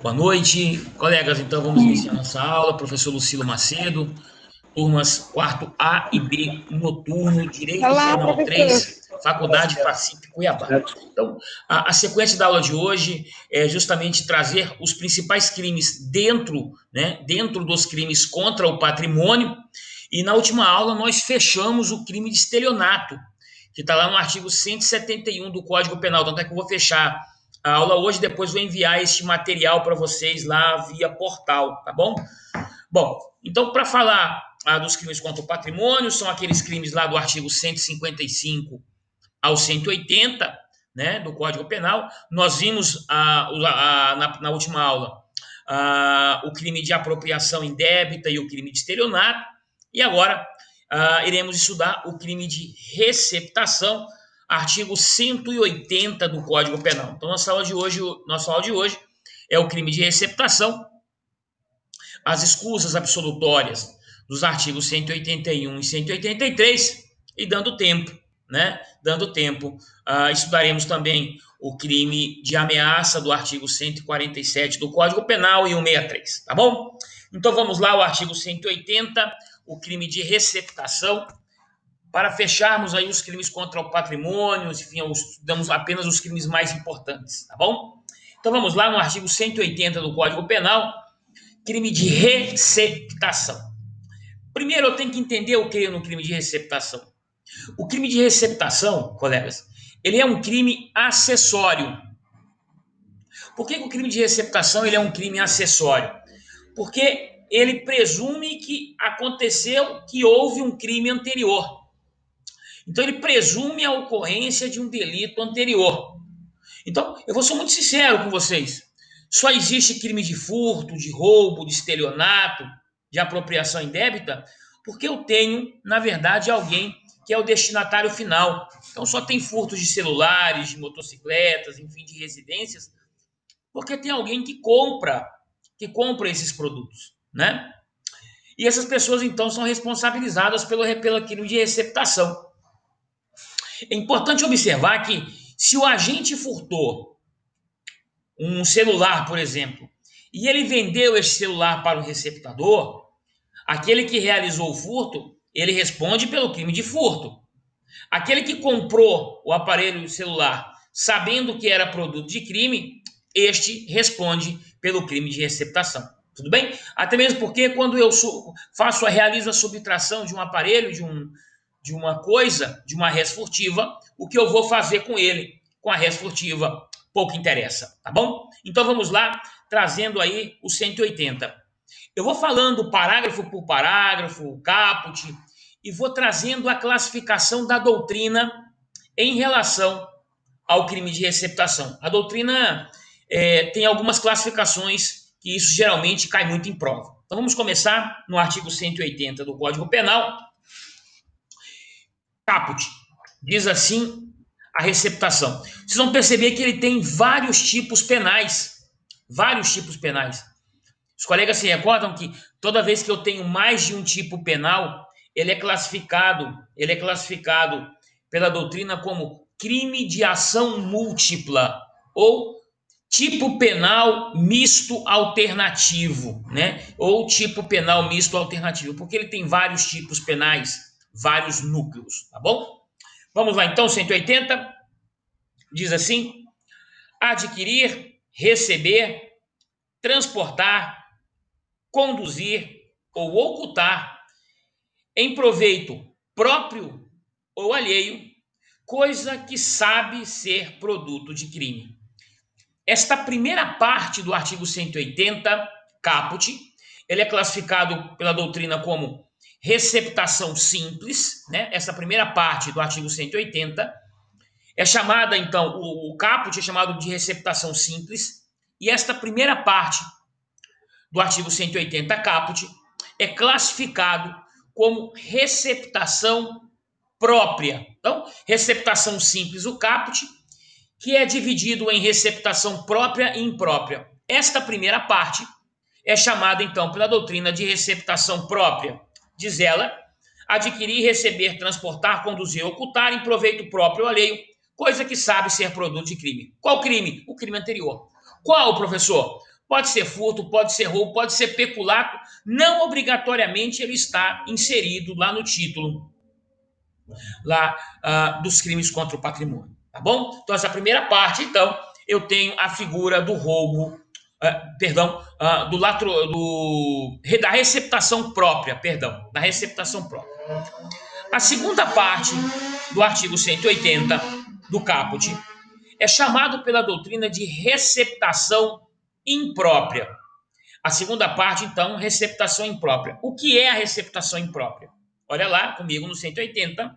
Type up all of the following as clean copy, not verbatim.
Boa noite, colegas. Então vamos iniciar nossa aula. Professor Lucilo Macedo, turmas quarto A e B, noturno, Direito Olá, Penal professor. 3, Faculdade Pacífico Cuiabá. Então, a sequência da aula de hoje é justamente trazer os principais crimes dentro dos crimes contra o patrimônio. E na última aula nós fechamos o crime de estelionato, que está lá no artigo 171 do Código Penal. Tanto é que eu vou fechar a aula hoje, depois vou enviar este material para vocês lá via portal, tá bom? Bom, então para falar dos crimes contra o patrimônio, são aqueles crimes lá do artigo 155 ao 180, né, do Código Penal. Nós vimos na última aula o crime de apropriação indébita e o crime de estelionato, e agora iremos estudar o crime de receptação, artigo 180 do Código Penal. Então, nossa aula de hoje é o crime de receptação, as escusas absolutórias dos artigos 181 e 183, e dando tempo, né? Dando tempo, estudaremos também o crime de ameaça do artigo 147 do Código Penal e 163, tá bom? Então vamos lá, o artigo 180, o crime de receptação, para fecharmos aí os crimes contra o patrimônio, enfim, damos apenas os crimes mais importantes, tá bom? Então vamos lá no artigo 180 do Código Penal, crime de receptação. Primeiro eu tenho que entender o que é no crime de receptação. O crime de receptação, colegas, ele é um crime acessório. Por que o crime de receptação ele é um crime acessório? Porque ele presume que aconteceu, que houve um crime anterior. Então ele presume a ocorrência de um delito anterior. Então, eu vou ser muito sincero com vocês. Só existe crime de furto, de roubo, de estelionato, de apropriação indébita, porque eu tenho, na verdade, alguém que é o destinatário final. Então, só tem furtos de celulares, de motocicletas, enfim, de residências, porque tem alguém que compra esses produtos, né? E essas pessoas, então, são responsabilizadas pelo crime de receptação. É importante observar que se o agente furtou um celular, por exemplo, e ele vendeu esse celular para o receptador, aquele que realizou o furto, ele responde pelo crime de furto. Aquele que comprou o aparelho celular sabendo que era produto de crime, este responde pelo crime de receptação. Tudo bem? Até mesmo porque quando eu realizo a subtração de um aparelho, de uma coisa, de uma res furtiva, o que eu vou fazer com ele, com a res furtiva, pouco interessa, tá bom? Então vamos lá, trazendo aí o 180. Eu vou falando parágrafo por parágrafo, caput, e vou trazendo a classificação da doutrina em relação ao crime de receptação. A doutrina tem algumas classificações que isso geralmente cai muito em prova. Então vamos começar no artigo 180 do Código Penal. Caput. Diz assim a receptação. Vocês vão perceber que ele tem vários tipos penais. Vários tipos penais. Os colegas se recordam que toda vez que eu tenho mais de um tipo penal, ele é classificado pela doutrina como crime de ação múltipla ou tipo penal misto alternativo, né? Ou tipo penal misto alternativo, porque ele tem vários tipos penais, vários núcleos, tá bom? Vamos lá então, 180 diz assim: adquirir, receber, transportar, conduzir ou ocultar em proveito próprio ou alheio, coisa que sabe ser produto de crime. Esta primeira parte do artigo 180, caput, ele é classificado pela doutrina como receptação simples, né? Essa primeira parte do artigo 180 é chamada, então, o caput é chamado de receptação simples, e esta primeira parte do artigo 180 caput é classificado como receptação própria. Então, receptação simples, o caput, que é dividido em receptação própria e imprópria. Esta primeira parte é chamada, então, pela doutrina de receptação própria. Diz ela, adquirir, receber, transportar, conduzir, ocultar em proveito próprio ou alheio, coisa que sabe ser produto de crime. Qual crime? O crime anterior. Qual, professor? Pode ser furto, pode ser roubo, pode ser peculato, não obrigatoriamente ele está inserido lá no título lá dos crimes contra o patrimônio, tá bom? Então essa primeira parte, então, eu tenho a figura do roubo, da receptação própria, da receptação própria. A segunda parte do artigo 180 do caput é chamado pela doutrina de receptação imprópria. A segunda parte, então, receptação imprópria. O que é a receptação imprópria? Olha lá comigo no 180.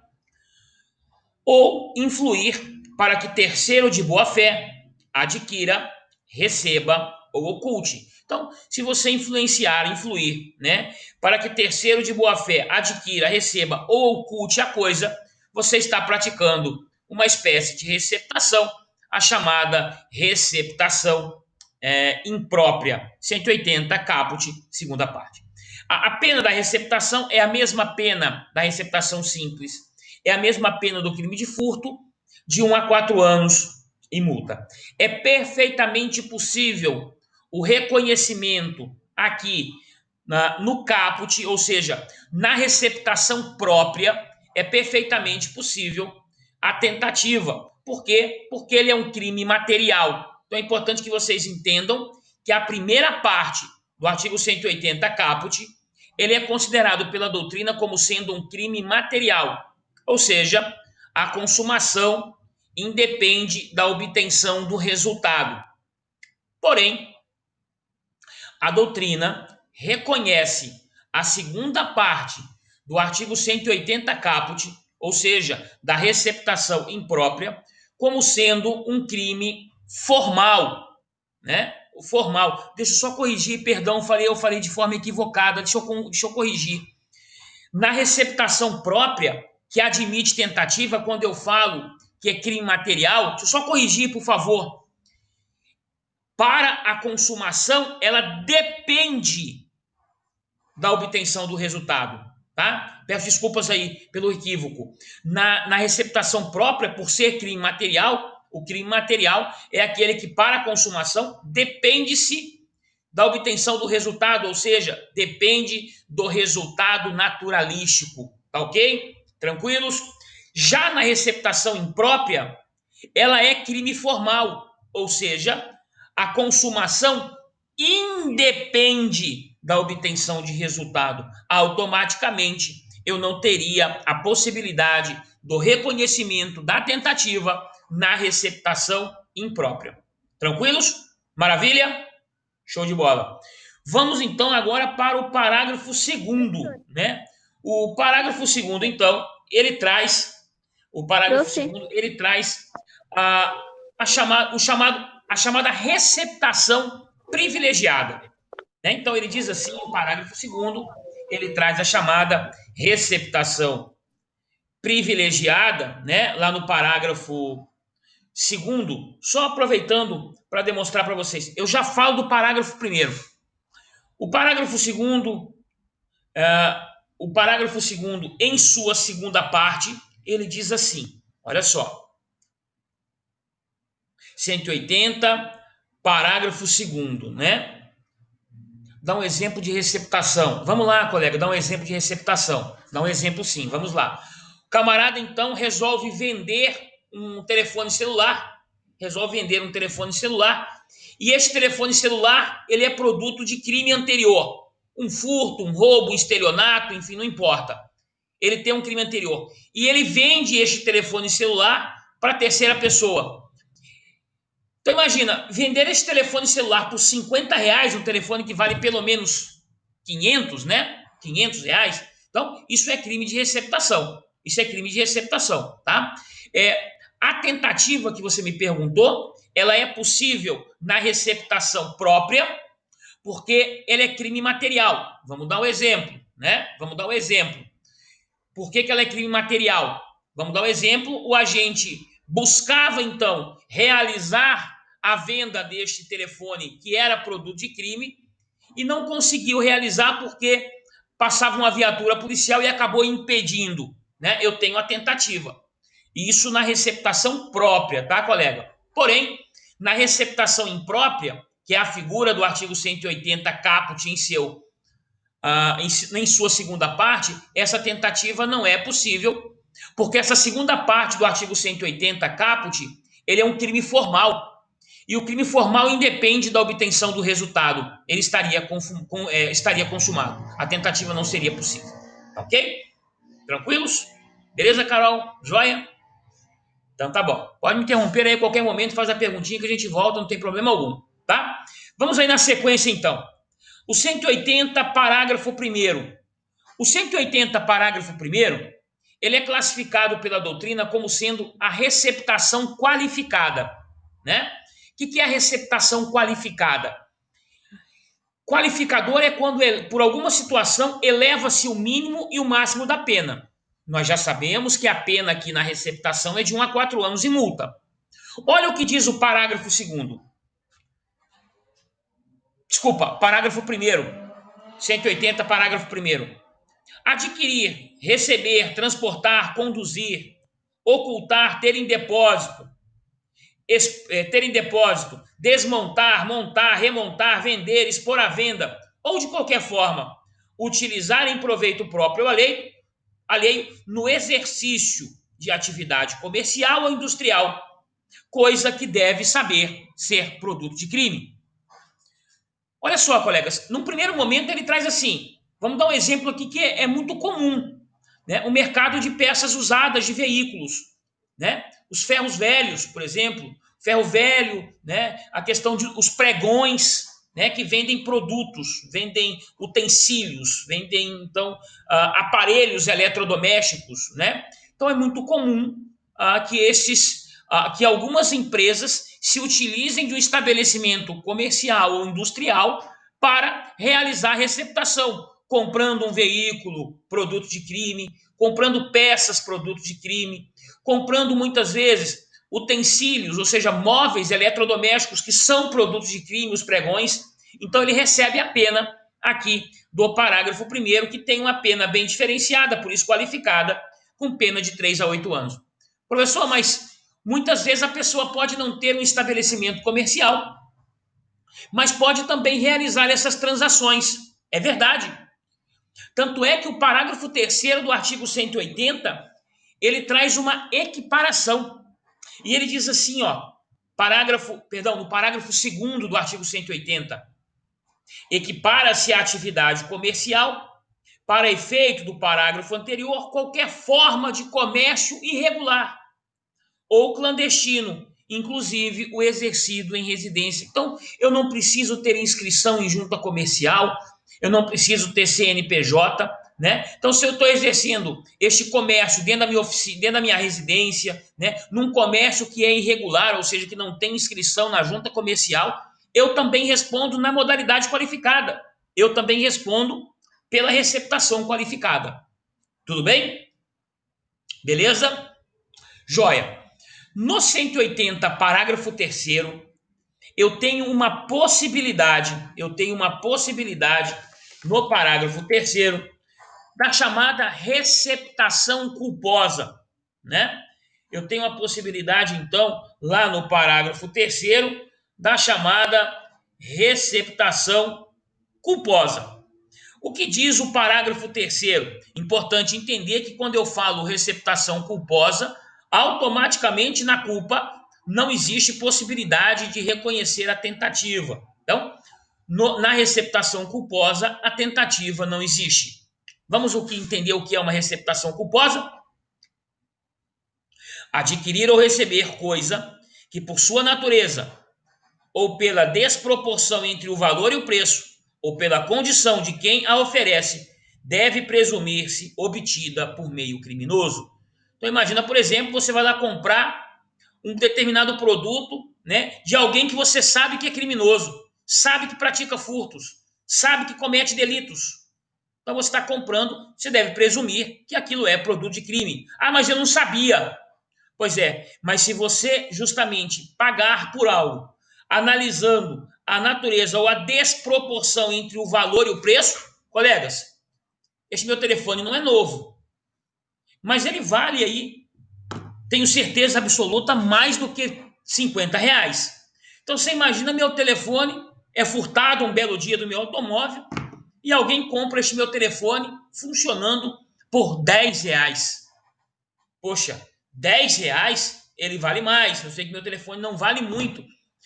Ou influir para que terceiro de boa-fé adquira, receba ou oculte. Então, se você influir, né, para que terceiro de boa-fé adquira, receba ou oculte a coisa, você está praticando uma espécie de receptação, a chamada receptação imprópria. 180, caput, segunda parte. A pena da receptação é a mesma pena da receptação simples. É a mesma pena do crime de furto, de 1 a 4 anos e multa. É perfeitamente possível o reconhecimento aqui no caput, ou seja, na receptação própria, é perfeitamente possível a tentativa. Por quê? Porque ele é um crime material. Então é importante que vocês entendam que a primeira parte do artigo 180 caput, ele é considerado pela doutrina como sendo um crime material. Ou seja, a consumação independe da obtenção do resultado. Porém, a doutrina reconhece a segunda parte do artigo 180 caput, ou seja, da receptação imprópria, como sendo um crime formal, né? Formal. Deixa eu só corrigir, perdão, eu falei de forma equivocada, deixa eu corrigir. Na receptação própria, que admite tentativa, quando eu falo que é crime material, deixa eu só corrigir, por favor. Para a consumação, ela depende da obtenção do resultado, tá? Peço desculpas aí pelo equívoco. Na receptação própria, por ser crime material, o crime material é aquele que, para a consumação, depende-se da obtenção do resultado, ou seja, depende do resultado naturalístico, tá ok? Tranquilos? Já na receptação imprópria, ela é crime formal, ou seja, a consumação independe da obtenção de resultado. Automaticamente, eu não teria a possibilidade do reconhecimento da tentativa na receptação imprópria. Tranquilos? Maravilha? Show de bola. Vamos então agora para o parágrafo 2º, né? O parágrafo 2º, então, ele traz a chamada receptação privilegiada, né? Então ele diz assim, o parágrafo 2º, ele traz a chamada receptação privilegiada, né? Lá no parágrafo 2º, só aproveitando para demonstrar para vocês, eu já falo do parágrafo 1º. O parágrafo 2º, em sua segunda parte, ele diz assim, olha só, 180, parágrafo 2º, né? Dá um exemplo de receptação. Vamos lá, colega, dá um exemplo de receptação. Dá um exemplo sim, vamos lá. O camarada, então, resolve vender um telefone celular. E esse telefone celular, ele é produto de crime anterior. Um furto, um roubo, um estelionato, enfim, não importa. Ele tem um crime anterior. E ele vende este telefone celular para terceira pessoa. Então imagina, vender esse telefone celular por R$ 50, um telefone que vale pelo menos 500, né? R$ 500. Então, isso é crime de receptação. Tá? A tentativa que você me perguntou, ela é possível na receptação própria, porque ela é crime material. Vamos dar um exemplo, né? Por que ela é crime material? Vamos dar um exemplo, o agente buscava, então, realizar a venda deste telefone, que era produto de crime, e não conseguiu realizar porque passava uma viatura policial e acabou impedindo, né? Eu tenho a tentativa. Isso na receptação própria, tá, colega? Porém, na receptação imprópria, que é a figura do artigo 180 caput em sua segunda parte, essa tentativa não é possível, porque essa segunda parte do artigo 180 caput, ele é um crime formal. E o crime formal independe da obtenção do resultado. Ele estaria consumado. A tentativa não seria possível. Ok? Tranquilos? Beleza, Carol? Joia? Então tá bom. Pode me interromper aí a qualquer momento, faz a perguntinha que a gente volta, não tem problema algum. Tá? Vamos aí na sequência então. O 180, parágrafo 1º. O 180, parágrafo 1º, ele é classificado pela doutrina como sendo a receptação qualificada, né? O que é a receptação qualificada? Qualificador é quando, por alguma situação, eleva-se o mínimo e o máximo da pena. Nós já sabemos que a pena aqui na receptação é de 1 a 4 anos e multa. Olha o que diz o parágrafo 2º. Desculpa, parágrafo 1º. 180, parágrafo 1º. Adquirir, receber, transportar, conduzir, ocultar, ter em depósito, desmontar, montar, remontar, vender, expor à venda, ou de qualquer forma, utilizar em proveito próprio alheio no exercício de atividade comercial ou industrial, coisa que deve saber ser produto de crime. Olha só, colegas, num primeiro momento ele traz assim, vamos dar um exemplo aqui que é muito comum, né? O mercado de peças usadas de veículos, né? Os ferros velhos, por exemplo, ferro velho, né? A questão de os pregões, né? Que vendem produtos, vendem utensílios, vendem então aparelhos eletrodomésticos, né? Então é muito comum que algumas empresas se utilizem de um estabelecimento comercial ou industrial para realizar receptação, comprando um veículo, produto de crime, comprando peças, produto de crime, comprando muitas vezes utensílios, ou seja, móveis eletrodomésticos que são produtos de crime, os pregões. Então ele recebe a pena aqui do parágrafo 1º, que tem uma pena bem diferenciada, por isso qualificada, com pena de 3 a 8 anos. Professor, mas muitas vezes a pessoa pode não ter um estabelecimento comercial, mas pode também realizar essas transações. É verdade. Tanto é que o parágrafo 3º do artigo 180, ele traz uma equiparação. E ele diz assim, ó, no parágrafo 2º do artigo 180, equipara-se a atividade comercial, para efeito do parágrafo anterior, qualquer forma de comércio irregular ou clandestino, inclusive o exercido em residência. Então, eu não preciso ter inscrição em junta comercial, eu não preciso ter CNPJ, né? Então, se eu estou exercendo este comércio dentro da minha oficina, dentro da minha residência, né? Num comércio que é irregular, ou seja, que não tem inscrição na junta comercial, eu também respondo na modalidade qualificada. Eu também respondo pela receptação qualificada. Tudo bem? Beleza? Joia. No 180, parágrafo 3º, eu tenho uma possibilidade no parágrafo 3º da chamada receptação culposa, né? Eu tenho a possibilidade, então, lá no parágrafo 3º, da chamada receptação culposa. O que diz o parágrafo 3º? Importante entender que quando eu falo receptação culposa, automaticamente na culpa não existe possibilidade de reconhecer a tentativa. Então, na receptação culposa, a tentativa não existe. Vamos entender o que é uma receptação culposa? Adquirir ou receber coisa que, por sua natureza, ou pela desproporção entre o valor e o preço, ou pela condição de quem a oferece, deve presumir-se obtida por meio criminoso. Então imagina, por exemplo, você vai lá comprar um determinado produto, né, de alguém que você sabe que é criminoso, sabe que pratica furtos, sabe que comete delitos. Então você está comprando, você deve presumir que aquilo é produto de crime. Ah, mas eu não sabia. Pois é, mas se você justamente pagar por algo, analisando a natureza ou a desproporção entre o valor e o preço, colegas, esse meu telefone não é novo, mas ele vale aí, tenho certeza absoluta, mais do que R$ 50. Então você imagina meu telefone é furtado um belo dia do meu automóvel e alguém compra este meu telefone funcionando por R$ 10. Poxa, R$ 10 ele vale mais. Eu sei que meu telefone não vale muito,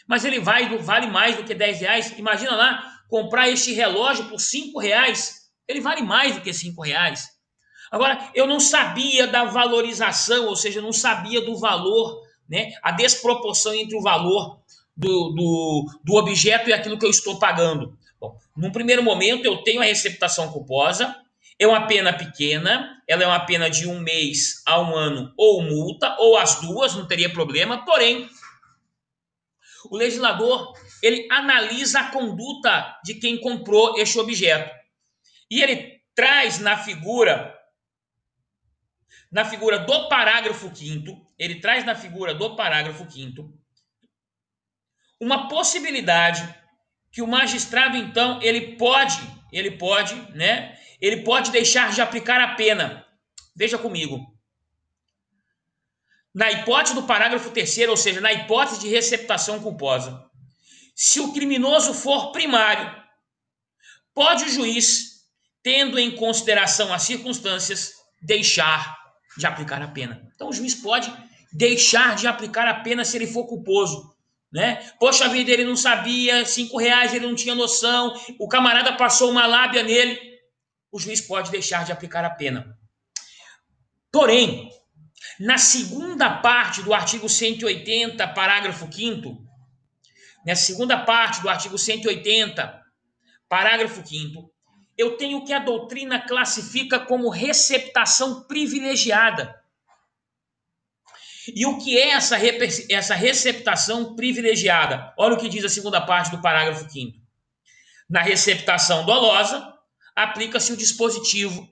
mas ele vale mais do que R$ 10. Imagina lá, comprar este relógio por R$ 5. Ele vale mais do que R$ 5. Agora, eu não sabia da valorização, ou seja, eu não sabia do valor, né? A desproporção entre o valor do objeto e aquilo que eu estou pagando. Bom, num primeiro momento, eu tenho a receptação culposa, é uma pena pequena, ela é uma pena de 1 mês a 1 ano, ou multa, ou as duas, não teria problema, porém, o legislador, ele analisa a conduta de quem comprou este objeto. E ele traz na figura do parágrafo 5º, ele traz na figura do parágrafo 5º uma possibilidade que o magistrado, então, ele pode deixar de aplicar a pena. Veja comigo. Na hipótese do parágrafo 3º, ou seja, na hipótese de receptação culposa, se o criminoso for primário, pode o juiz, tendo em consideração as circunstâncias, deixar de aplicar a pena. Então, o juiz pode deixar de aplicar a pena se ele for culposo. Né? Poxa vida, ele não sabia, R$ 5 ele não tinha noção, o camarada passou uma lábia nele, o juiz pode deixar de aplicar a pena. Porém, na segunda parte do artigo 180, parágrafo 5º, nessa segunda parte do artigo 180, parágrafo 5º, eu tenho o que a doutrina classifica como receptação privilegiada. E o que é essa receptação privilegiada? Olha o que diz a segunda parte do parágrafo 5º. Na receptação dolosa, aplica-se o dispositivo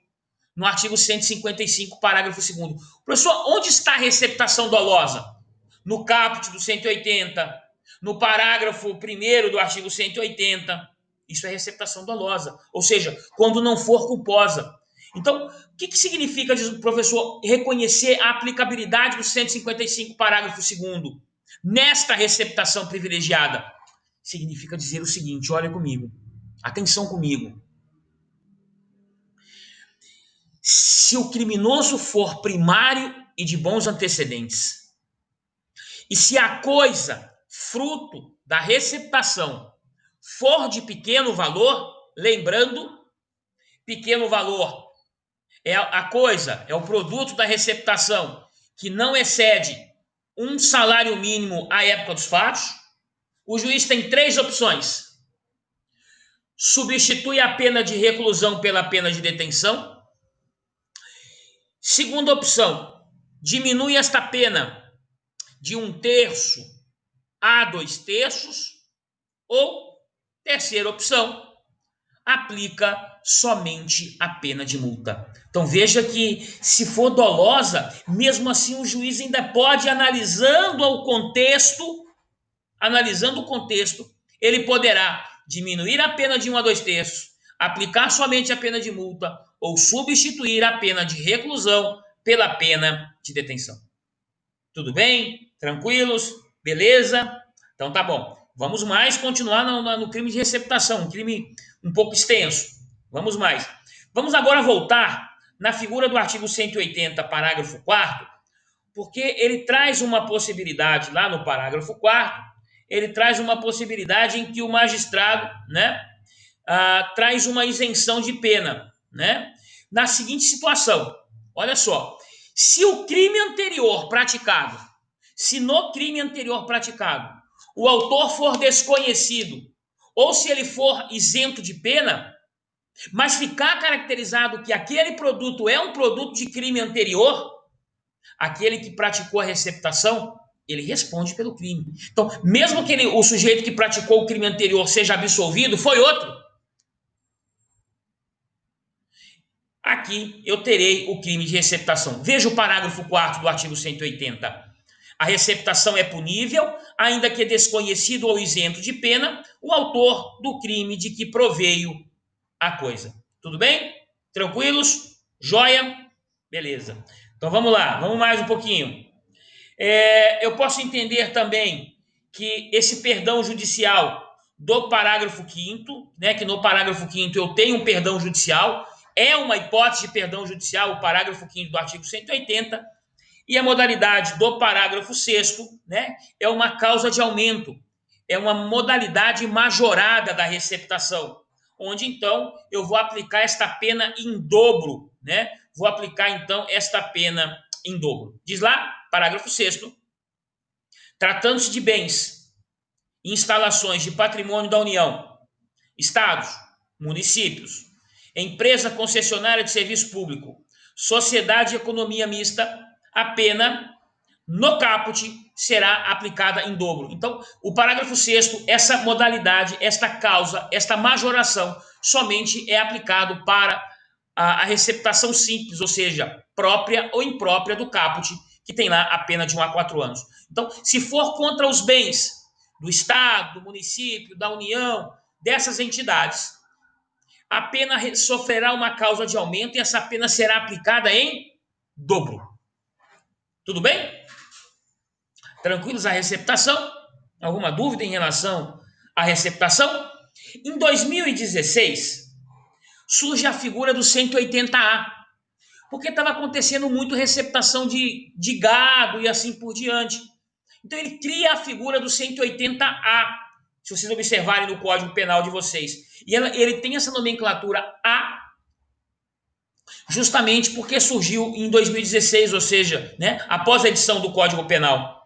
no artigo 155, parágrafo 2º. Professor, onde está a receptação dolosa? No caput do 180, no parágrafo 1º do artigo 180. Isso é receptação dolosa, ou seja, quando não for culposa. Então, o que significa, diz o professor, reconhecer a aplicabilidade do 155, parágrafo 2º nesta receptação privilegiada? Significa dizer o seguinte, olha comigo, atenção comigo. Se o criminoso for primário e de bons antecedentes, e se a coisa, fruto da receptação, for de pequeno valor, lembrando, pequeno valor é a coisa, é o produto da receptação que não excede um salário mínimo à época dos fatos, o juiz tem 3 opções. Substitui a pena de reclusão pela pena de detenção. Segunda opção, diminui esta pena de 1/3 a 2/3. Ou, terceira opção, aplica somente a pena de multa. Então veja que, se for dolosa, mesmo assim o juiz ainda pode, analisando o contexto, ele poderá diminuir a pena de 1 a 2/3, aplicar somente a pena de multa ou substituir a pena de reclusão pela pena de detenção. Tudo bem? Tranquilos? Beleza? Então tá bom. Vamos mais continuar no crime de receptação, um crime um pouco extenso. Vamos mais. Vamos agora voltar na figura do artigo 180, parágrafo 4º, porque ele traz uma possibilidade lá no parágrafo 4º, ele traz uma possibilidade em que o magistrado, né, traz uma isenção de pena, né, na seguinte situação. Olha só, se no crime anterior praticado, o autor for desconhecido, ou se ele for isento de pena, mas ficar caracterizado que aquele produto é um produto de crime anterior, aquele que praticou a receptação, ele responde pelo crime. Então, mesmo que o sujeito que praticou o crime anterior seja absolvido, foi outro. Aqui eu terei o crime de receptação. Veja o parágrafo 4º do artigo 180. A receptação é punível, ainda que desconhecido ou isento de pena, o autor do crime de que proveio a coisa. Tudo bem? Tranquilos? Joia? Beleza. Então vamos lá, vamos mais um pouquinho. Eu posso entender também que esse perdão judicial do parágrafo 5º, né, que no parágrafo 5º eu tenho um perdão judicial, é uma hipótese de perdão judicial, o parágrafo 5º do artigo 180, e a modalidade do parágrafo 6º, né, é uma causa de aumento, é uma modalidade majorada da receptação, onde então eu vou aplicar esta pena em dobro, né? Vou aplicar então esta pena em dobro. Diz lá, parágrafo 6º, tratando-se de bens, instalações de patrimônio da União, estados, municípios, empresa concessionária de serviço público, sociedade de economia mista, a pena no caput será aplicada em dobro. Então, o parágrafo 6º, essa modalidade, esta causa, esta majoração, somente é aplicado para a receptação simples, ou seja, própria ou imprópria do caput, que tem lá a pena de 1 a 4 anos. Então, se for contra os bens do Estado, do município, da União, dessas entidades, a pena sofrerá uma causa de aumento e essa pena será aplicada em dobro. Tudo bem? Tranquilos a receptação? Alguma dúvida em relação à receptação? Em 2016, surge a figura do 180A, porque estava acontecendo muito receptação de gado e assim por diante. Então ele cria a figura do 180A, se vocês observarem no Código Penal de vocês. E ele tem essa nomenclatura A justamente porque surgiu em 2016, ou seja, né, após a edição do Código Penal.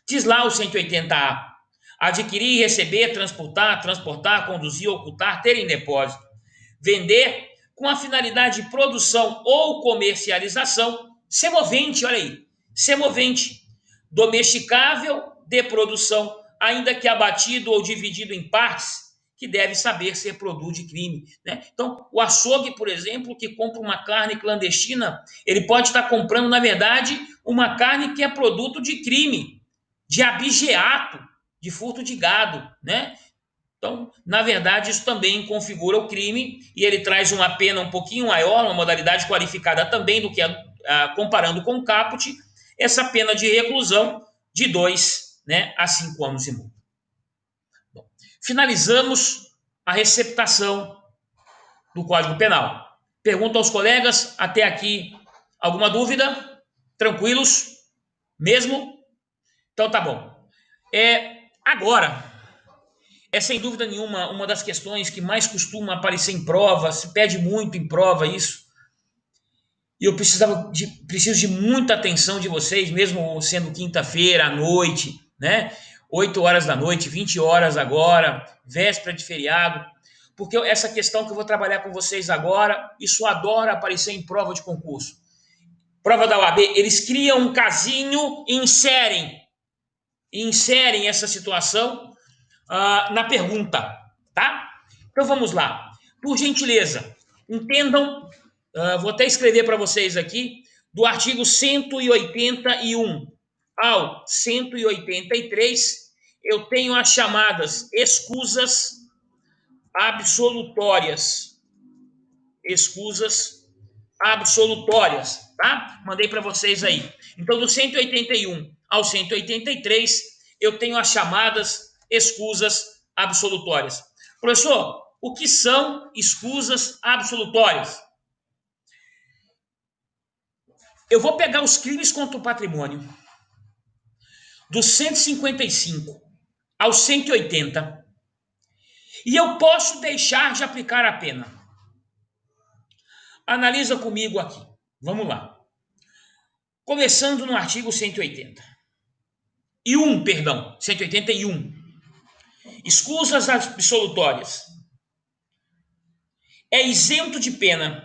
Diz lá o 180A: adquirir, receber, transportar, conduzir, ocultar, ter em depósito, vender com a finalidade de produção ou comercialização, semovente, olha aí, semovente, domesticável, de produção, ainda que abatido ou dividido em partes, que deve saber ser produto de crime, né? Então, o açougue, por exemplo, que compra uma carne clandestina, ele pode estar comprando, na verdade, uma carne que é produto de crime, de abigeato, de furto de gado, né? Então, na verdade, isso também configura o crime e ele traz uma pena um pouquinho maior, uma modalidade qualificada também do que comparando com o caput, essa pena de reclusão de 2, né, a 5 anos e multa. Bom, finalizamos a receptação do Código Penal. Pergunto aos colegas, até aqui, alguma dúvida? Tranquilos? Mesmo? Então tá bom. Agora, é sem dúvida nenhuma uma das questões que mais costuma aparecer em prova, se pede muito em prova isso. E eu preciso de muita atenção de vocês, mesmo sendo quinta-feira à noite, né? 8 horas da noite, 20 horas agora, véspera de feriado. Porque essa questão que eu vou trabalhar com vocês agora, isso adora aparecer em prova de concurso. Prova da OAB, eles criam um casinho e inserem essa situação na pergunta, tá? Então vamos lá. Por gentileza, entendam, vou até escrever para vocês aqui, do artigo 181 ao 183, eu tenho as chamadas escusas absolutórias. Escusas absolutórias, tá? Mandei para vocês aí. Então, do 181 ao 183, eu tenho as chamadas escusas absolutórias. Professor, o que são escusas absolutórias? Eu vou pegar os crimes contra o patrimônio do 155 ao 180 e eu posso deixar de aplicar a pena. Analisa comigo aqui. Vamos lá. Começando no artigo 180. 181. Escusas absolutórias. É isento de pena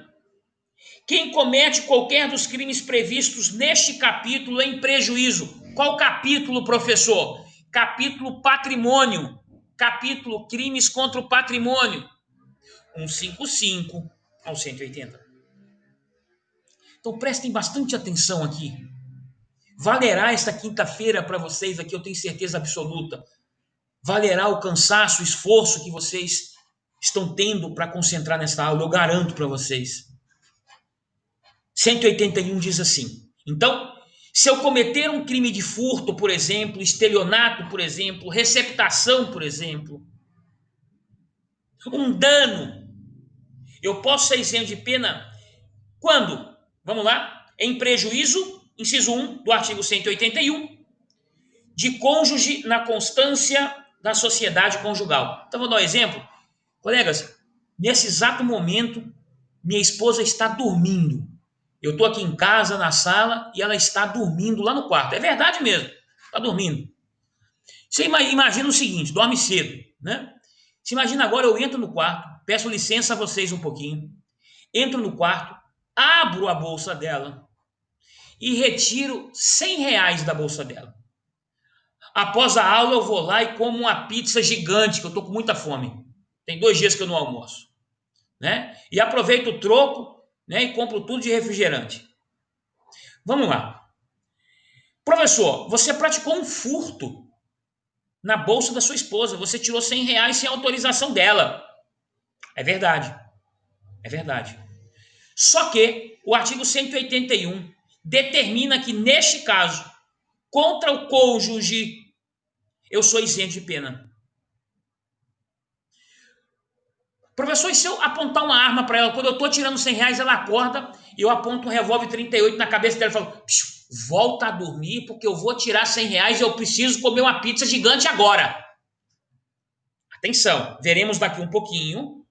quem comete qualquer dos crimes previstos neste capítulo em prejuízo. Qual capítulo, professor? Capítulo patrimônio. Capítulo crimes contra o patrimônio. 155 ao 180. Então prestem bastante atenção aqui. Valerá esta quinta-feira para vocês aqui, eu tenho certeza absoluta. Valerá o cansaço, o esforço que vocês estão tendo para concentrar nesta aula, eu garanto para vocês. 181 diz assim: então, se eu cometer um crime de furto, por exemplo, estelionato, por exemplo, receptação, por exemplo, Um dano. Eu posso ser isento de pena quando? Vamos lá. Em prejuízo, inciso 1 do artigo 181, de cônjuge na constância da sociedade conjugal. Então, vou dar um exemplo. Colegas, nesse exato momento, minha esposa está dormindo. Eu estou aqui em casa, na sala, e ela está dormindo lá no quarto. É verdade mesmo, está dormindo. Você imagina o seguinte, dorme cedo, né? Você imagina agora, eu entro no quarto, peço licença a vocês um pouquinho, entro no quarto, abro a bolsa dela e retiro R$ 100 da bolsa dela. Após a aula, eu vou lá e como uma pizza gigante, que eu estou com muita fome. Tem 2 dias que eu não almoço. Né? E aproveito o troco, né, e compro tudo de refrigerante. Vamos lá. Professor, você praticou um furto na bolsa da sua esposa. Você tirou R$ 100 sem autorização dela. É verdade. É verdade. Só que o artigo 181 determina que, neste caso, contra o cônjuge, eu sou isento de pena. Professor, e se eu apontar uma arma para ela, quando eu estou tirando R$ 100, ela acorda, eu aponto um revólver 38 na cabeça dela e falo, volta a dormir porque eu vou tirar R$ 100 e eu preciso comer uma pizza gigante agora. Atenção, veremos daqui um pouquinho.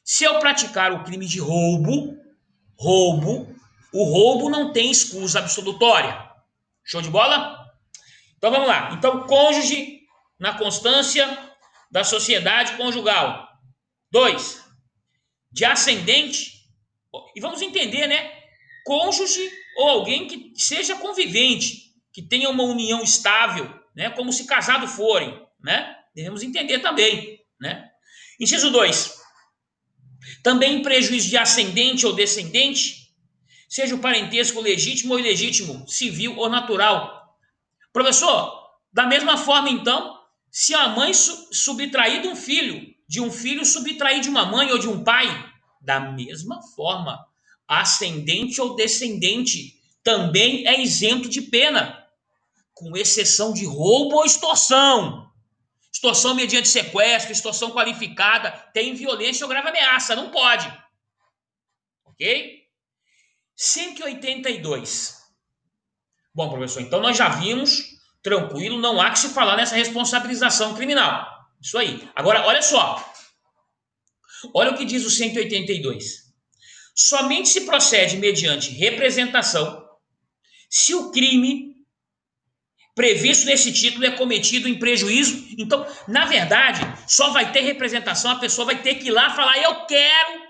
Se eu praticar o crime de roubo, o roubo não tem escusa absolutória. Show de bola? Então vamos lá. Então, cônjuge na constância da sociedade conjugal. 2. De ascendente, e vamos entender, né? Cônjuge ou alguém que seja convivente, que tenha uma união estável, né? Como se casado forem, né? Devemos entender também, né? Inciso 2. Também em prejuízo de ascendente ou descendente, seja o parentesco legítimo ou ilegítimo, civil ou natural. Professor, da mesma forma, então, se a mãe subtrair de um filho subtrair de uma mãe ou de um pai, da mesma forma, ascendente ou descendente também é isento de pena, com exceção de roubo ou extorsão. Extorsão mediante sequestro, extorsão qualificada, tem violência ou grave ameaça, não pode. Ok? 182. Bom, professor, então nós já vimos, tranquilo, não há que se falar nessa responsabilização criminal. Isso aí. Agora, olha só. Olha o que diz o 182. Somente se procede mediante representação se o crime previsto nesse título é cometido em prejuízo. Então, na verdade, só vai ter representação, a pessoa vai ter que ir lá e falar, eu quero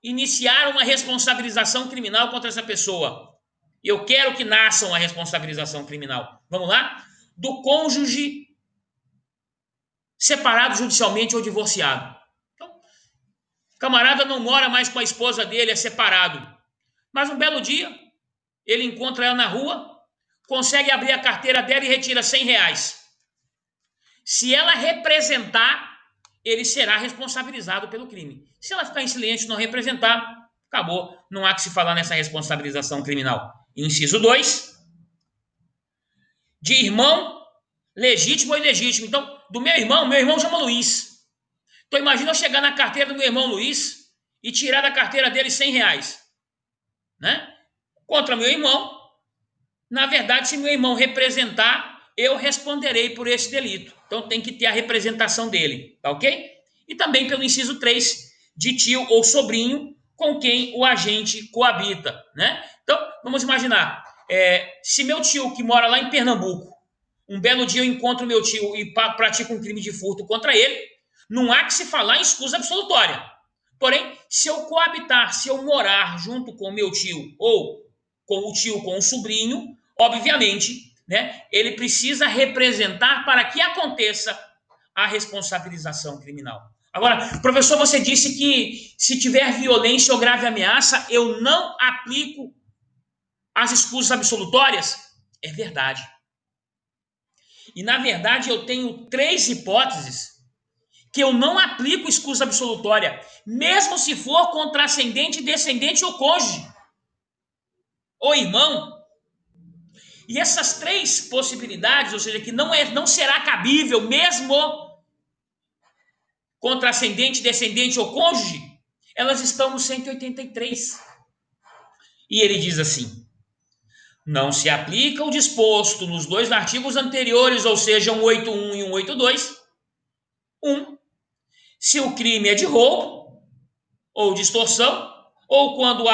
iniciar uma responsabilização criminal contra essa pessoa. Eu quero que nasça uma responsabilização criminal. Vamos lá? Do cônjuge separado judicialmente ou divorciado. Então, o camarada não mora mais com a esposa dele, é separado. Mas um belo dia, ele encontra ela na rua, consegue abrir a carteira dela e retira R$ 100. Se ela representar, ele será responsabilizado pelo crime. Se ela ficar em silêncio e não representar, acabou. Não há que se falar nessa responsabilização criminal. Inciso 2. De irmão legítimo ou ilegítimo. Então, do meu irmão chama Luiz. Então, imagina eu chegar na carteira do meu irmão Luiz e tirar da carteira dele R$ 100. Né? Contra meu irmão. Na verdade, se meu irmão representar, eu responderei por esse delito. Então, tem que ter a representação dele. Tá ok? E também pelo inciso 3, de tio ou sobrinho com quem o agente coabita. Né? Então, vamos imaginar. Se meu tio que mora lá em Pernambuco, um belo dia eu encontro meu tio e pratico um crime de furto contra ele, não há que se falar em escusa absolutória. Porém, se eu coabitar, se eu morar junto com meu tio ou com o tio, com o sobrinho, obviamente, né, ele precisa representar para que aconteça a responsabilização criminal. Agora, professor, você disse que se tiver violência ou grave ameaça, eu não aplico as escusas absolutórias? É verdade. E, na verdade, eu tenho 3 hipóteses que eu não aplico escusa absolutória, mesmo se for contra ascendente, descendente ou cônjuge, ou irmão. E essas 3 possibilidades, ou seja, que não será cabível, mesmo contra ascendente, descendente ou cônjuge, elas estão no 183. E ele diz assim: não se aplica o disposto nos dois artigos anteriores, ou seja, 181 e 182. Se o crime é de roubo ou de extorsão, ou quando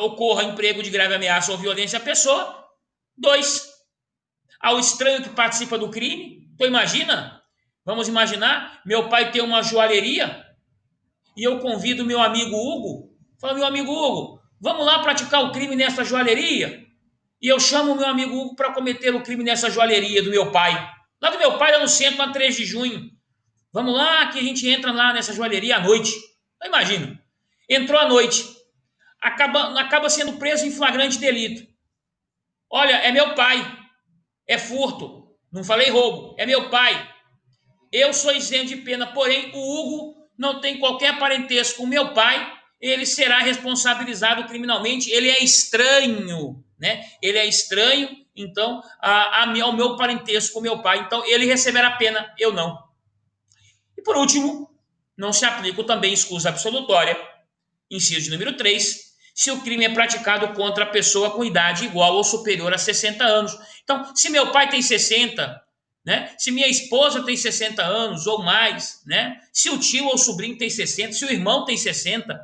ocorra emprego de grave ameaça ou violência à pessoa. 2, ao estranho que participa do crime. Então imagina, vamos imaginar, meu pai tem uma joalheria e eu convido meu amigo Hugo, falo, meu amigo Hugo, vamos lá praticar o crime nessa joalheria? E eu chamo meu amigo Hugo para cometer o crime nessa joalheria do meu pai. Lá do meu pai, lá no centro, na 3 de junho. Vamos lá que a gente entra lá nessa joalheria à noite. Então, imagina, entrou à noite, acaba sendo preso em flagrante delito. Olha, é meu pai, é furto, não falei roubo, é meu pai. Eu sou isento de pena, porém o Hugo não tem qualquer parentesco com meu pai, ele será responsabilizado criminalmente, ele é estranho, né? Ele é estranho, então, ao meu parentesco com meu pai, então ele receberá pena, eu não. E por último, não se aplica também escusa absolutória, inciso de número 3, se o crime é praticado contra a pessoa com idade igual ou superior a 60 anos. Então, se meu pai tem 60, né? Se minha esposa tem 60 anos ou mais, né? Se o tio ou o sobrinho tem 60, se o irmão tem 60,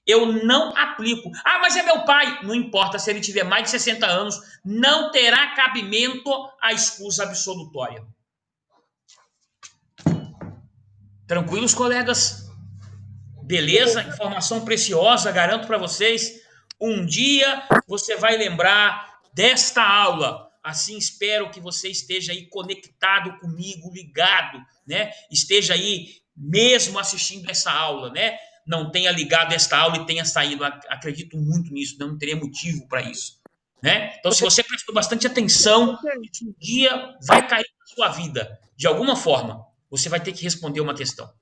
eu não aplico. Ah, mas é meu pai. Não importa, se ele tiver mais de 60 anos, não terá cabimento a escusa absolutória. Tranquilos, colegas? Beleza? Informação preciosa, garanto para vocês. Um dia você vai lembrar desta aula. Assim espero que você esteja aí conectado comigo, ligado, né? Esteja aí mesmo assistindo essa aula, né? Não tenha ligado esta aula e tenha saído. Acredito muito nisso, não teria motivo para isso, né? Então, se você prestou bastante atenção, isso um dia vai cair na sua vida. De alguma forma, você vai ter que responder uma questão.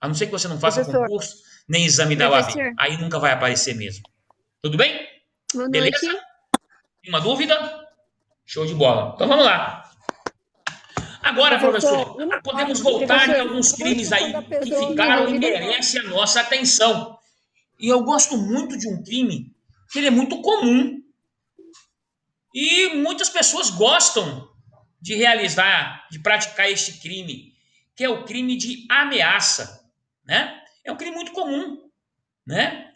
A não ser que você não faça Professor, concurso, nem exame da OAB. professor, Aí nunca vai aparecer mesmo. Tudo bem? boa Beleza? noite. Tem uma dúvida? Show de bola. Então vamos lá. Agora, Professor, professor, podemos voltar em professor, alguns crimes hoje quando a aí que pessoa me ficaram e liga, merecem a nossa atenção. E eu gosto muito de um crime que ele é muito comum. E muitas pessoas gostam de realizar, de praticar este crime, que é o crime de ameaça, né? É um crime muito comum, né?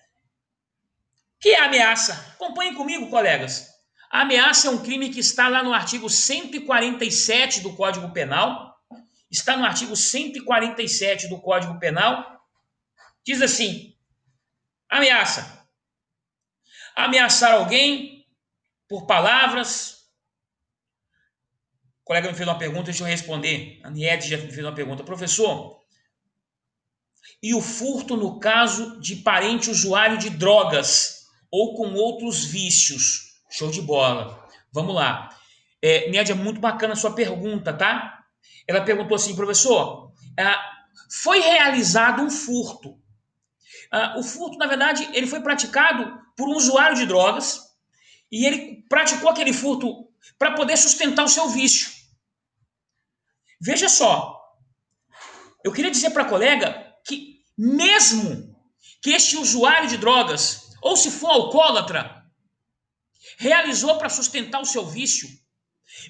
Que é a ameaça? Acompanhem comigo, colegas. A ameaça é um crime que está lá no artigo 147 do Código Penal. Está no artigo 147 do Código Penal. Diz assim: ameaça. Ameaçar alguém por palavras. O colega me fez uma pergunta, deixa eu responder. A Niede já me fez uma pergunta. Professor, e o furto no caso de parente usuário de drogas ou com outros vícios? Show de bola. Vamos lá. Nédia, muito bacana a sua pergunta, tá? Ela perguntou assim, professor, foi realizado um furto. O furto, na verdade, ele foi praticado por um usuário de drogas e ele praticou aquele furto para poder sustentar o seu vício. Veja só, eu queria dizer para a colega que mesmo que este usuário de drogas, ou se for alcoólatra, realizou para sustentar o seu vício,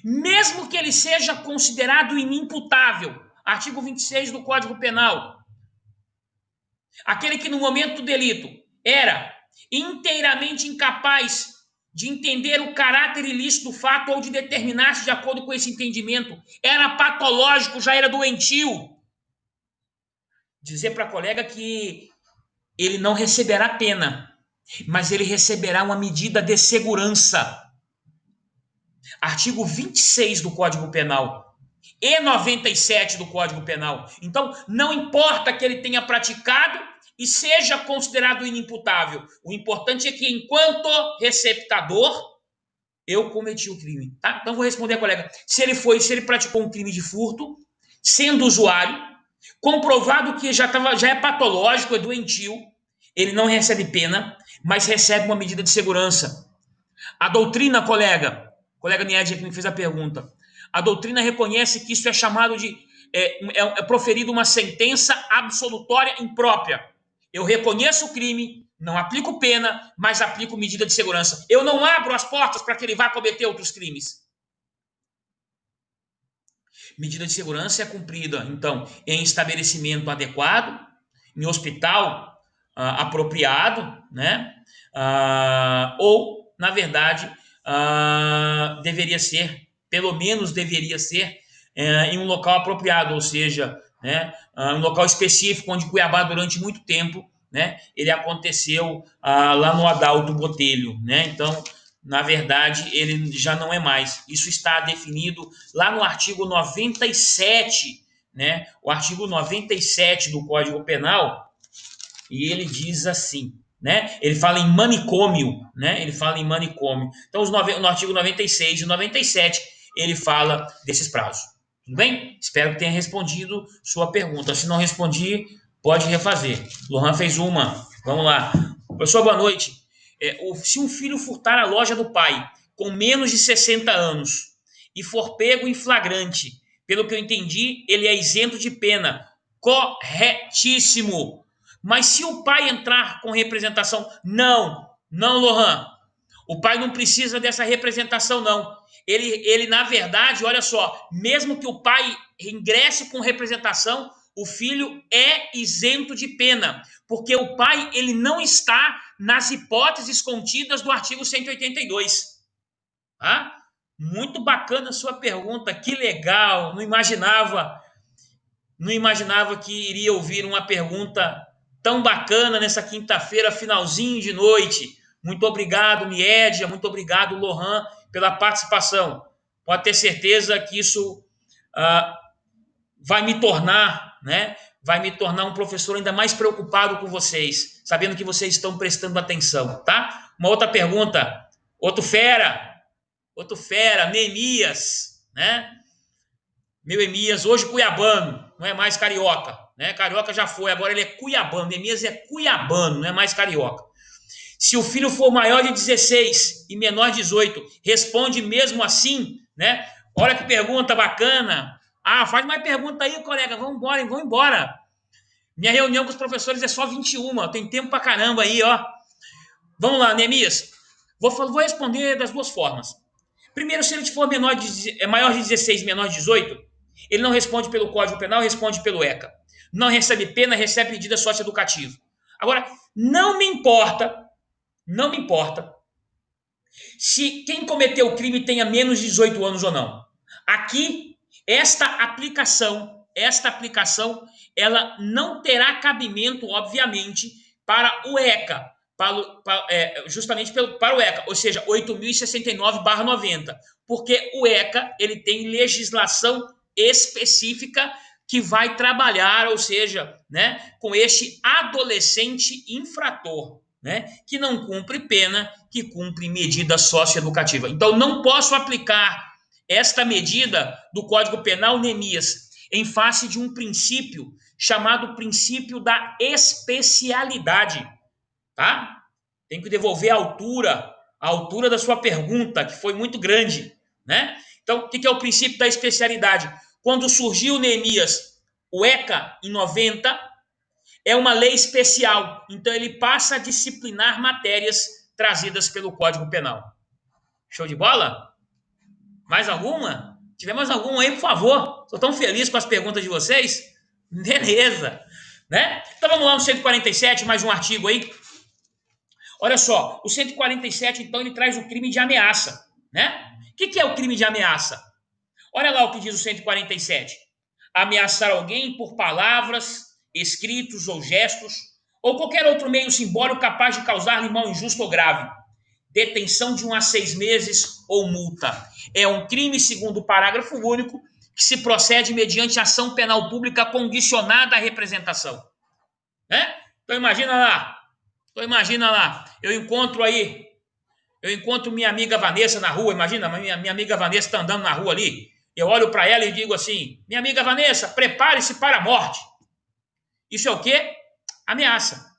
mesmo que ele seja considerado inimputável, artigo 26 do Código Penal, aquele que no momento do delito era inteiramente incapaz de entender o caráter ilícito do fato ou de determinar-se de acordo com esse entendimento, era patológico, já era doentio. Dizer para a colega que ele não receberá pena, mas ele receberá uma medida de segurança. Artigo 26 do Código Penal e 97 do Código Penal. Então, não importa que ele tenha praticado e seja considerado inimputável. O importante é que, enquanto receptador, eu cometi o crime. Tá? Então, vou responder a colega. Se ele praticou um crime de furto, sendo usuário, comprovado que já é patológico, é doentio, ele não recebe pena, mas recebe uma medida de segurança. A doutrina, colega Nied, que me fez a pergunta, a doutrina reconhece que isso é chamado de é proferida uma sentença absolutória imprópria. Eu reconheço o crime, não aplico pena, mas aplico medida de segurança. Eu não abro as portas para que ele vá cometer outros crimes. Medida de segurança é cumprida, então, em estabelecimento adequado, em hospital apropriado, né? Ou, na verdade, deveria ser, pelo menos deveria ser, em um local apropriado, ou seja, né, um local específico, onde Cuiabá, durante muito tempo, né, ele aconteceu lá no Adalto Botelho, né? Então, na verdade, ele já não é mais. Isso está definido lá no artigo 97, né? O artigo 97 do Código Penal, e ele diz assim, né? Ele fala em manicômio, né? Ele fala em manicômio. Então, no artigo 96 e 97, ele fala desses prazos. Tudo bem? Espero que tenha respondido sua pergunta. Se não respondi, pode refazer. Lohan fez uma. Vamos lá. Professor, boa noite. Se um filho furtar a loja do pai com menos de 60 anos e for pego em flagrante, pelo que eu entendi, ele é isento de pena. Corretíssimo. Mas se o pai entrar com representação, não, Lohan. O pai não precisa dessa representação, não. Ele, na verdade, olha só, mesmo que o pai ingresse com representação, o filho é isento de pena, porque o pai ele não está nas hipóteses contidas do artigo 182. Tá? Muito bacana a sua pergunta, que legal, não imaginava que iria ouvir uma pergunta tão bacana nessa quinta-feira, finalzinho de noite. Muito obrigado, Niedia, muito obrigado, Lohan, pela participação. Pode ter certeza que isso vai me tornar, né? Vai me tornar um professor ainda mais preocupado com vocês, sabendo que vocês estão prestando atenção, tá? Uma outra pergunta, outro fera, Neemias, né? Meu Emias, hoje cuiabano, não é mais carioca, né? Carioca já foi, agora ele é cuiabano. Emias é cuiabano, não é mais carioca. Se o filho for maior de 16 e menor de 18, responde mesmo assim, né? Olha que pergunta bacana. Faz mais pergunta aí, colega. Vamos embora. Minha reunião com os professores é só 21. Tem tempo pra caramba aí, ó. Vamos lá, Neemias. Vou responder das duas formas. Primeiro, se ele for maior de 16 e menor de 18, ele não responde pelo Código Penal, responde pelo ECA. Não recebe pena, recebe medida socioeducativa. Agora, não me importa se quem cometeu o crime tenha menos de 18 anos ou não. Aqui, esta aplicação, ela não terá cabimento, obviamente, para o ECA, justamente para o ECA, ou seja, 8.069/90, porque o ECA ele tem legislação específica que vai trabalhar, ou seja, né, com este adolescente infrator, né, que não cumpre pena, que cumpre medida socioeducativa. Então, não posso aplicar esta medida do Código Penal, Neemias, em face de um princípio chamado princípio da especialidade, tá? Tem que devolver a altura da sua pergunta, que foi muito grande, né? Então, o que é o princípio da especialidade? Quando surgiu, Neemias, o ECA em 90, é uma lei especial, então ele passa a disciplinar matérias trazidas pelo Código Penal. Show de bola? Mais alguma? Se tiver mais alguma aí, por favor. Estou tão feliz com as perguntas de vocês. Beleza. Né? Então vamos lá no 147, mais um artigo aí. Olha só, o 147, então, ele traz o crime de ameaça. Né? O que é o crime de ameaça? Olha lá o que diz o 147. Ameaçar alguém por palavras, escritos ou gestos, ou qualquer outro meio simbólico capaz de causar-lhe mal injusto ou grave. Detenção de 1 a 6 meses ou multa. É um crime, segundo o parágrafo único, que se procede mediante ação penal pública condicionada à representação. Né? Então imagina lá, eu encontro minha amiga Vanessa na rua, imagina, minha amiga Vanessa está andando na rua ali, eu olho para ela e digo assim, minha amiga Vanessa, prepare-se para a morte. Isso é o quê? Ameaça.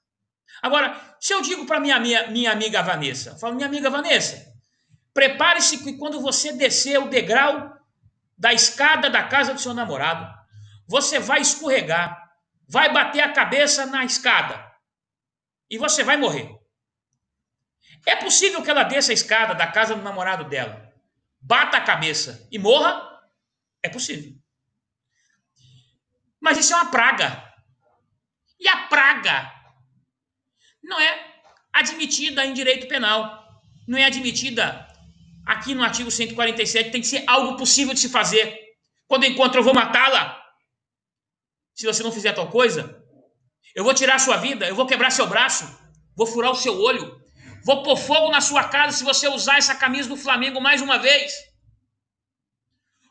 Agora, se eu digo para minha amiga Vanessa, eu falo, minha amiga Vanessa, prepare-se que quando você descer o degrau da escada da casa do seu namorado, você vai escorregar, vai bater a cabeça na escada e você vai morrer. É possível que ela desça a escada da casa do namorado dela, bata a cabeça e morra? É possível. Mas isso é uma praga. E a praga não é admitida em direito penal. Não é admitida aqui no artigo 147. Tem que ser algo possível de se fazer. Quando eu encontro, eu vou matá-la. Se você não fizer tal coisa, eu vou tirar a sua vida, eu vou quebrar seu braço, vou furar o seu olho, vou pôr fogo na sua casa se você usar essa camisa do Flamengo mais uma vez.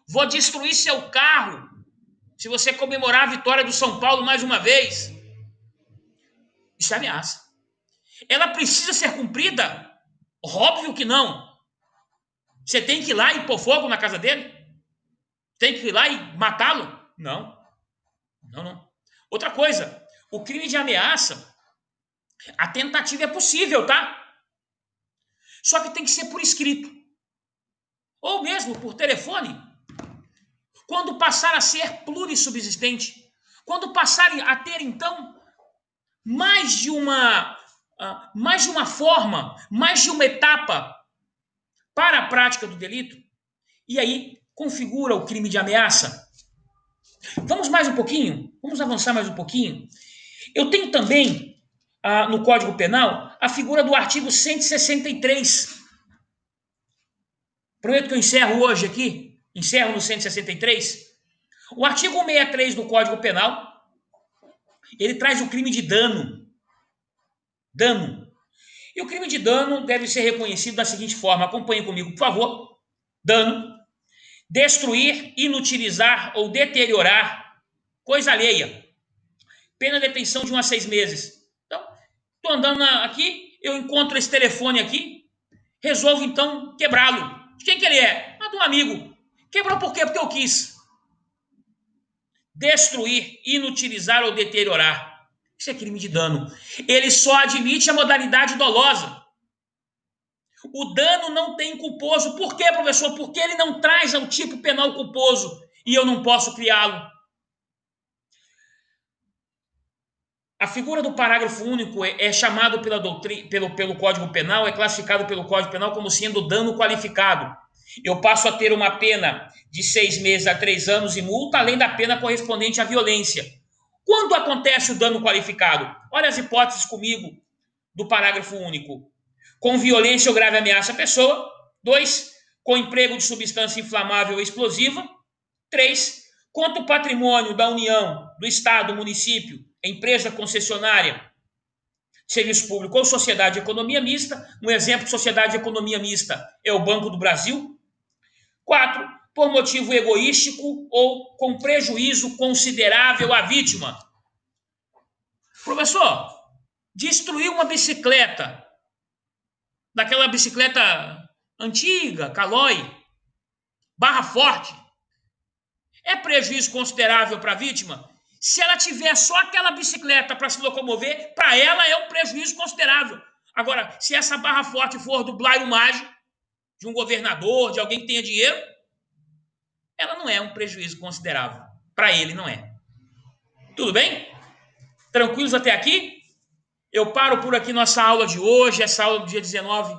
Vou destruir seu carro se você comemorar a vitória do São Paulo mais uma vez. Isso é ameaça. Ela precisa ser cumprida? Óbvio que não. Você tem que ir lá e pôr fogo na casa dele? Tem que ir lá e matá-lo? Não. Não. Outra coisa, o crime de ameaça, a tentativa é possível, tá? Só que tem que ser por escrito. Ou mesmo por telefone. Quando passar a ser plurissubsistente. Quando passar a ter, então, mais de uma forma, mais de uma etapa para a prática do delito, e aí configura o crime de ameaça. Vamos mais um pouquinho? Vamos avançar mais um pouquinho? Eu tenho também, no Código Penal, a figura do artigo 163. Prometo que eu encerro hoje aqui, encerro no 163. O artigo 163 do Código Penal, ele traz o crime de dano. Dano. E o crime de dano deve ser reconhecido da seguinte forma, acompanhe comigo, por favor. Dano, destruir, inutilizar ou deteriorar coisa alheia. Pena de detenção de 1 a 6 meses. Então, estou andando aqui, eu encontro esse telefone aqui, resolvo então quebrá-lo. De quem que ele é? De um amigo. Quebrou por quê? Porque eu quis. Destruir, inutilizar ou deteriorar. Isso é crime de dano. Ele só admite a modalidade dolosa. O dano não tem culposo. Por quê, professor? Porque ele não traz ao tipo penal culposo e eu não posso criá-lo. A figura do parágrafo único é chamado pela doutrina, pelo Código Penal, é classificado pelo Código Penal como sendo dano qualificado. Eu passo a ter uma pena de 6 meses a 3 anos e multa, além da pena correspondente à violência. Quando acontece o dano qualificado? Olha as hipóteses comigo do parágrafo único. Com violência ou grave ameaça à pessoa. 2. Com emprego de substância inflamável ou explosiva. 3. Contra o patrimônio da União, do Estado, município, empresa concessionária, serviço público ou sociedade de economia mista. Um exemplo de sociedade de economia mista é o Banco do Brasil. 4. Por motivo egoístico ou com prejuízo considerável à vítima. Professor, destruir uma bicicleta, daquela bicicleta antiga, Caloi, barra forte, é prejuízo considerável para a vítima? Se ela tiver só aquela bicicleta para se locomover, para ela é um prejuízo considerável. Agora, se essa barra forte for do Blairo Mágico, de um governador, de alguém que tenha dinheiro, ela não é um prejuízo considerável. Para ele, não é. Tudo bem? Tranquilos até aqui? Eu paro por aqui nossa aula de hoje, essa aula do dia 19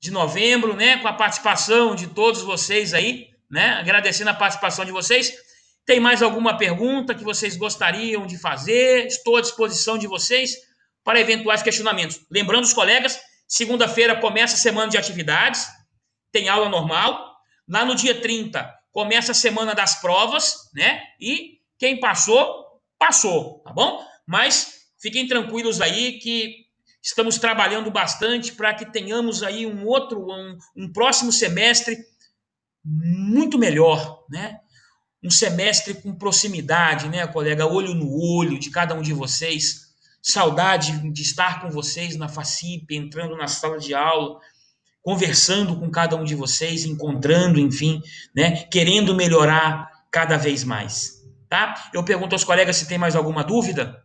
de novembro, né? Com a participação de todos vocês aí, né? Agradecendo a participação de vocês. Tem mais alguma pergunta que vocês gostariam de fazer? Estou à disposição de vocês para eventuais questionamentos. Lembrando os colegas, segunda-feira começa a semana de atividades, tem aula normal. Lá no dia 30 começa a semana das provas, né? E quem passou, passou, tá bom? Mas fiquem tranquilos aí que estamos trabalhando bastante para que tenhamos aí um próximo semestre muito melhor, né? Um semestre com proximidade, né, colega? Olho no olho de cada um de vocês. Saudade de estar com vocês na FACIP, entrando na sala de aula, conversando com cada um de vocês, encontrando, enfim, né, querendo melhorar cada vez mais, tá? Eu pergunto aos colegas se tem mais alguma dúvida.